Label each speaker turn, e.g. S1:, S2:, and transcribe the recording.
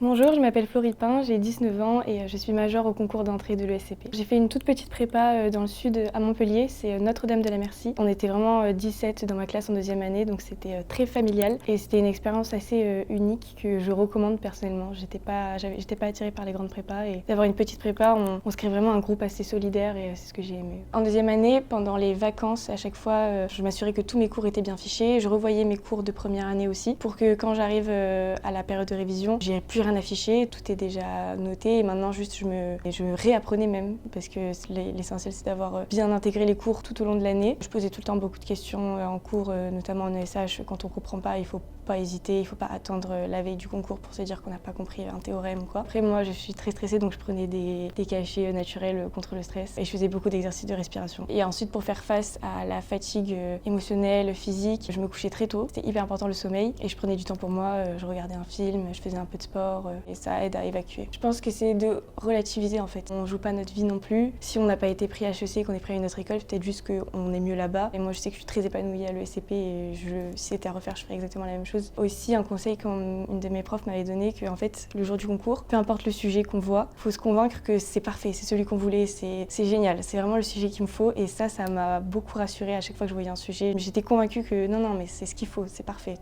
S1: Bonjour, je m'appelle Florie Pin, j'ai 19 ans et je suis majeure au concours d'entrée de l'ESCP. J'ai fait une toute petite prépa dans le sud à Montpellier, c'est Notre-Dame de la Merci. On était vraiment 17 dans ma classe en deuxième année, donc c'était très familial et c'était une expérience assez unique que je recommande personnellement. J'étais pas attirée par les grandes prépas et d'avoir une petite prépa, on se crée vraiment un groupe assez solidaire et c'est ce que j'ai aimé. En deuxième année, pendant les vacances, à chaque fois, je m'assurais que tous mes cours étaient bien fichés. Je revoyais mes cours de première année aussi pour que quand j'arrive à la période de révision, j'ai plus rien affiché, tout est déjà noté et maintenant juste je me réapprenais même parce que l'essentiel c'est d'avoir bien intégré les cours tout au long de l'année. Je posais tout le temps beaucoup de questions en cours, notamment en ESH. Quand on comprend pas, il faut pas hésiter, il faut pas attendre la veille du concours pour se dire qu'on n'a pas compris un théorème ou quoi. Après moi je suis très stressée donc je prenais des cachets naturels contre le stress et je faisais beaucoup d'exercices de respiration. Et ensuite pour faire face à la fatigue émotionnelle, physique, je me couchais très tôt. C'était hyper important le sommeil et je prenais du temps pour moi, je regardais un film, je faisais un peu de sport et ça aide à évacuer. Je pense que c'est de relativiser en fait. On joue pas notre vie non plus. Si on n'a pas été pris à HEC, qu'on est pris à une autre école, peut-être juste qu'on est mieux là-bas. Et moi je sais que je suis très épanouie à l'ESCP et si c'était à refaire, je ferais exactement la même chose. Aussi un conseil qu'une de mes profs m'avait donné, que en fait le jour du concours, peu importe le sujet qu'on voit, faut se convaincre que c'est parfait, c'est celui qu'on voulait, c'est génial, c'est vraiment le sujet qu'il me faut et ça m'a beaucoup rassurée à chaque fois que je voyais un sujet. J'étais convaincue que non mais c'est ce qu'il faut, c'est parfait.